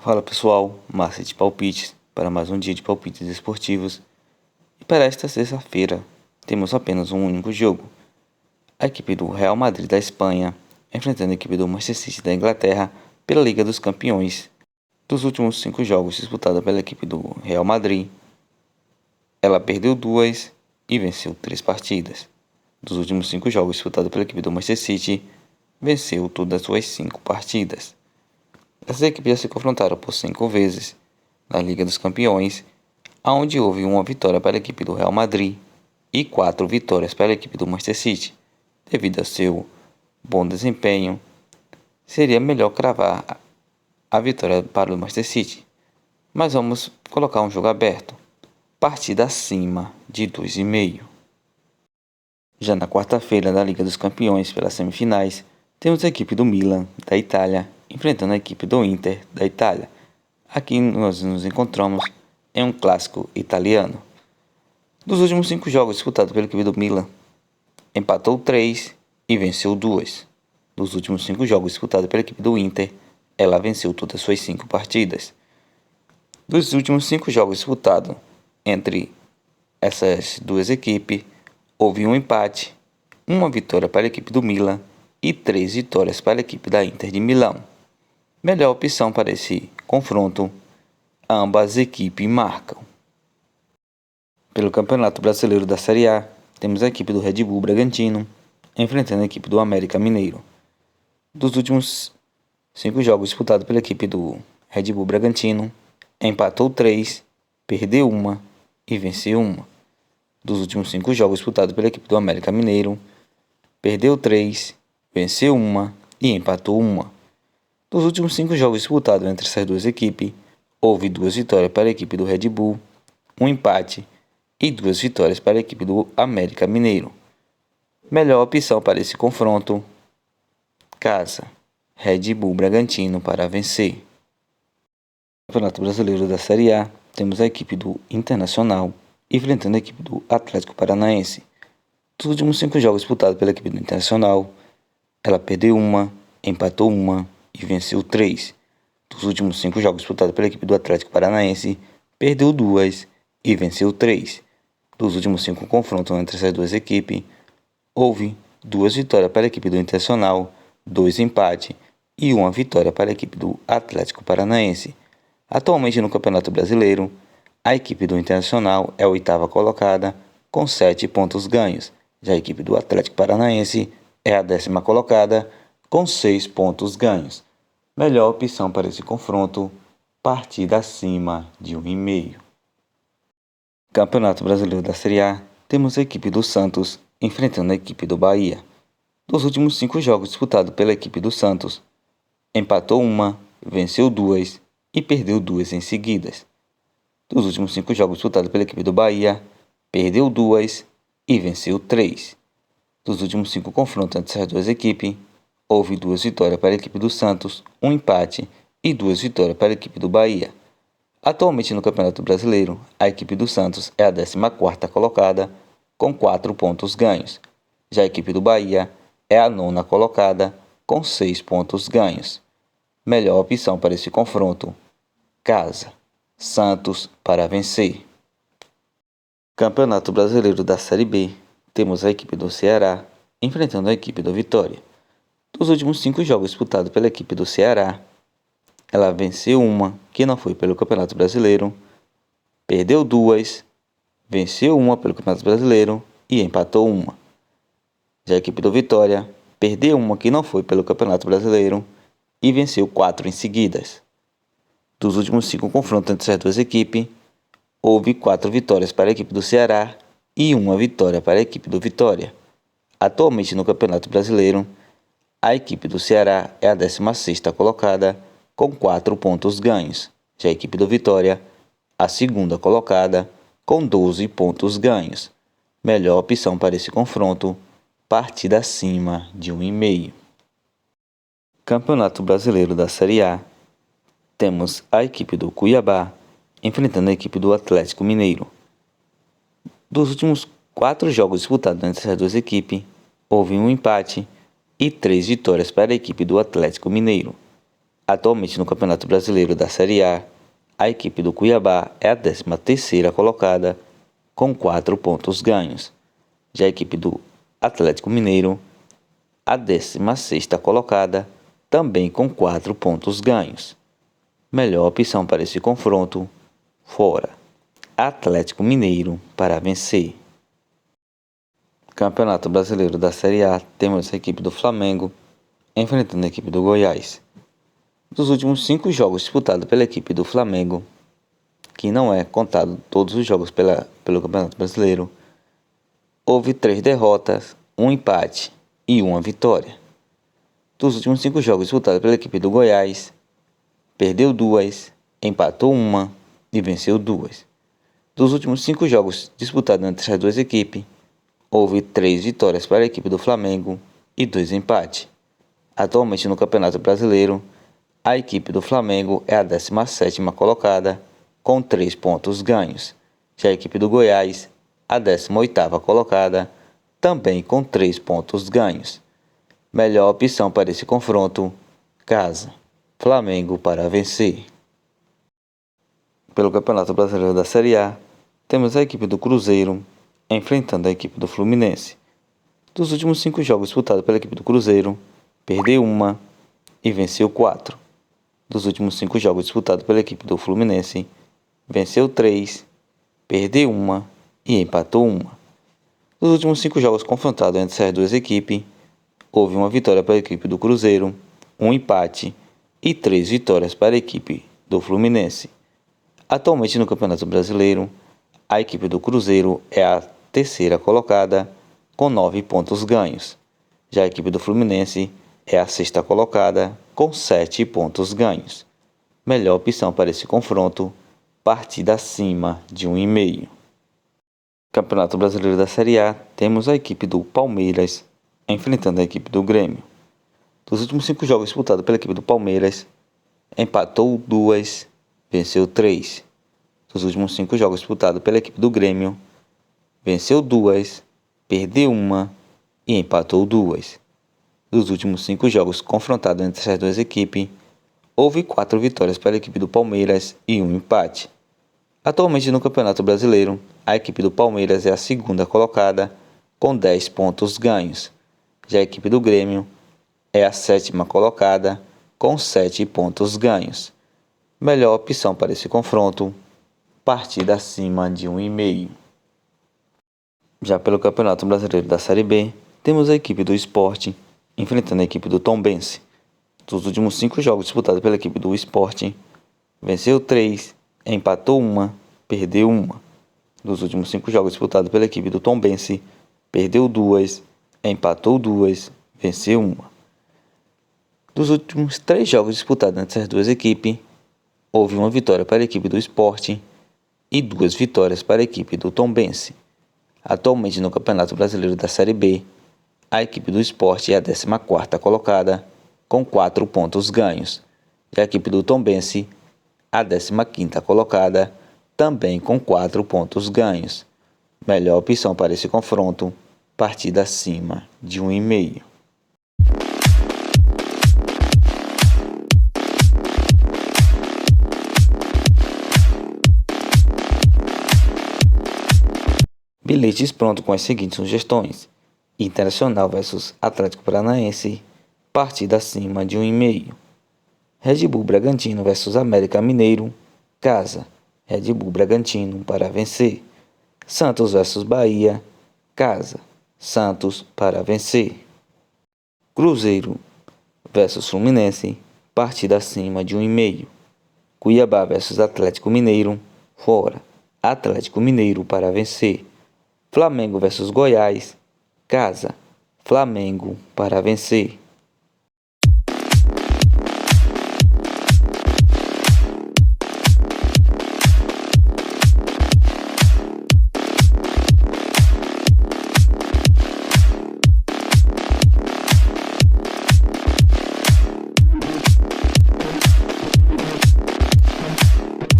Fala pessoal, Márcia de Palpites para mais um dia de palpites esportivos. E para esta sexta-feira temos apenas um único jogo. A equipe do Real Madrid da Espanha enfrentando a equipe do Manchester City da Inglaterra pela Liga dos Campeões. Dos últimos 5 jogos disputados pela equipe do Real Madrid, ela perdeu 2 e venceu 3 partidas. Dos últimos 5 jogos disputados pela equipe do Manchester City, venceu todas as suas 5 partidas. Essas equipes já se confrontaram por 5 vezes na Liga dos Campeões, onde houve uma vitória para a equipe do Real Madrid e 4 vitórias para a equipe do Manchester City. Devido ao seu bom desempenho, seria melhor cravar a vitória para o Manchester City. Mas vamos colocar um jogo aberto, partida acima de 2,5. Já na quarta-feira da Liga dos Campeões pelas semifinais, temos a equipe do Milan da Itália enfrentando a equipe do Inter da Itália. Aqui nós nos encontramos em um clássico italiano. Dos últimos 5 jogos disputados pela equipe do Milan, empatou 3 e venceu 2. Dos últimos 5 jogos disputados pela equipe do Inter, ela venceu todas as suas 5 partidas. Dos últimos 5 jogos disputados entre essas duas equipes, houve um empate, uma vitória para a equipe do Milan e 3 vitórias para a equipe da Inter de Milão. Melhor opção para esse confronto, ambas equipes marcam. Pelo Campeonato Brasileiro da Série A, temos a equipe do Red Bull Bragantino enfrentando a equipe do América Mineiro. Dos últimos 5 jogos disputados pela equipe do Red Bull Bragantino, empatou 3, perdeu 1 e venceu 1. Dos últimos 5 jogos disputados pela equipe do América Mineiro, perdeu 3, venceu 1 e empatou 1. Dos últimos 5 jogos disputados entre essas duas equipes, houve 2 vitórias para a equipe do Red Bull, um empate e 2 vitórias para a equipe do América Mineiro. Melhor opção para esse confronto, casa, Red Bull Bragantino para vencer. No Campeonato Brasileiro da Série A, temos a equipe do Internacional enfrentando a equipe do Atlético Paranaense. Dos últimos 5 jogos disputados pela equipe do Internacional, ela perdeu 1, empatou 1 e venceu 3. Dos últimos 5 jogos disputados pela equipe do Atlético Paranaense, perdeu 2 e venceu 3. Dos últimos 5 confrontos entre essas duas equipes, houve 2 vitórias para a equipe do Internacional, 2 empates e 1 vitória para a equipe do Atlético Paranaense. Atualmente no Campeonato Brasileiro, a equipe do Internacional é a 8ª colocada com 7 pontos ganhos. Já a equipe do Atlético Paranaense é a 10ª colocada com 6 pontos ganhos. Melhor opção para esse confronto, partida acima de 1,5. Campeonato Brasileiro da Série A, temos a equipe do Santos enfrentando a equipe do Bahia. Dos últimos 5 jogos disputados pela equipe do Santos, empatou 1, venceu 2 e perdeu 2 em seguidas. Dos últimos 5 jogos disputados pela equipe do Bahia, perdeu 2 e venceu 3. Dos últimos 5 confrontos entre essas duas equipes, houve 2 vitórias para a equipe do Santos, um empate e 2 vitórias para a equipe do Bahia. Atualmente no Campeonato Brasileiro, a equipe do Santos é a 14ª colocada com 4 pontos ganhos. Já a equipe do Bahia é a 9ª colocada com 6 pontos ganhos. Melhor opção para esse confronto, casa, Santos para vencer. Campeonato Brasileiro da Série B, temos a equipe do Ceará enfrentando a equipe do Vitória. Dos últimos 5 jogos disputados pela equipe do Ceará, ela venceu 1, que não foi pelo Campeonato Brasileiro, perdeu 2, venceu 1 pelo Campeonato Brasileiro e empatou 1. Já a equipe do Vitória perdeu 1 que não foi pelo Campeonato Brasileiro e venceu 4 em seguidas. Dos últimos 5 confrontos entre as duas equipes, houve 4 vitórias para a equipe do Ceará e 1 vitória para a equipe do Vitória. Atualmente no Campeonato Brasileiro, a equipe do Ceará é a 16ª colocada com 4 pontos ganhos. Já a equipe do Vitória, a 2ª colocada com 12 pontos ganhos. Melhor opção para esse confronto, partida acima de 1,5. Campeonato Brasileiro da Série A, temos a equipe do Cuiabá enfrentando a equipe do Atlético Mineiro. Dos últimos 4 jogos disputados entre essas duas equipes, houve um empate e 3 vitórias para a equipe do Atlético Mineiro. Atualmente no Campeonato Brasileiro da Série a equipe do Cuiabá é a 13ª colocada com 4 pontos ganhos. Já a equipe do Atlético Mineiro, a 16ª colocada, também com 4 pontos ganhos. Melhor opção para esse confronto, fora. Atlético Mineiro para vencer. Campeonato Brasileiro da Série A, temos a equipe do Flamengo enfrentando a equipe do Goiás. Dos últimos 5 jogos disputados pela equipe do Flamengo, que não é contado todos os jogos pelo Campeonato Brasileiro, houve 3 derrotas, 1 empate e 1 vitória. Dos últimos 5 jogos disputados pela equipe do Goiás, perdeu 2, empatou 1 e venceu 2. Dos últimos 5 jogos disputados entre as duas equipes, houve 3 vitórias para a equipe do Flamengo e 2 empates. Atualmente no Campeonato Brasileiro, a equipe do Flamengo é a 17ª colocada, com 3 pontos ganhos. Já a equipe do Goiás, a 18ª colocada, também com 3 pontos ganhos. Melhor opção para esse confronto, casa. Flamengo para vencer. Pelo Campeonato Brasileiro da Série A, temos a equipe do Cruzeiro enfrentando a equipe do Fluminense. Dos últimos 5 jogos disputados pela equipe do Cruzeiro, perdeu 1 e venceu 4. Dos últimos 5 jogos disputados pela equipe do Fluminense, venceu 3, perdeu 1 e empatou 1. Dos últimos 5 jogos confrontados entre as duas equipes, houve 1 vitória para a equipe do Cruzeiro, 1 empate e 3 vitórias para a equipe do Fluminense. Atualmente no Campeonato Brasileiro, a equipe do Cruzeiro é a 3ª colocada, com 9 pontos ganhos. Já a equipe do Fluminense é a 6ª colocada, com 7 pontos ganhos. Melhor opção para esse confronto, partida acima de 1,5. Campeonato Brasileiro da Série A, temos a equipe do Palmeiras enfrentando a equipe do Grêmio. Dos últimos 5 jogos disputados pela equipe do Palmeiras, empatou 2, venceu 3. Dos últimos 5 jogos disputados pela equipe do Grêmio, venceu 2, perdeu 1 e empatou 2. Dos últimos 5 jogos confrontados entre essas duas equipes, houve 4 vitórias para a equipe do Palmeiras e 1 empate. Atualmente no Campeonato Brasileiro, a equipe do Palmeiras é a 2ª colocada, com 10 pontos ganhos. Já a equipe do Grêmio é a 7ª colocada, com 7 pontos ganhos. Melhor opção para esse confronto, partida acima de 1,5. Já pelo Campeonato Brasileiro da Série B, temos a equipe do Sport enfrentando a equipe do Tombense. Dos últimos 5 jogos disputados pela equipe do Sport, venceu 3, empatou 1, perdeu 1. Dos últimos 5 jogos disputados pela equipe do Tombense, perdeu 2, empatou 2, venceu 1. Dos últimos 3 jogos disputados entre as duas equipes, houve 1 vitória para a equipe do Sport e 2 vitórias para a equipe do Tombense. Atualmente no Campeonato Brasileiro da Série B, a equipe do Sport é a 14ª colocada, com 4 pontos ganhos. E a equipe do Tombense, a 15ª colocada, também com 4 pontos ganhos. Melhor opção para esse confronto, partida acima de 1,5. Bilhetes pronto com as seguintes sugestões: Internacional versus Atlético Paranaense, partida acima de 1,5. Red Bull Bragantino versus América Mineiro, casa. Red Bull Bragantino para vencer. Santos versus Bahia, casa. Santos para vencer. Cruzeiro versus Fluminense, partida acima de 1,5. Cuiabá versus Atlético Mineiro, fora. Atlético Mineiro para vencer. Flamengo versus Goiás, casa. Flamengo para vencer.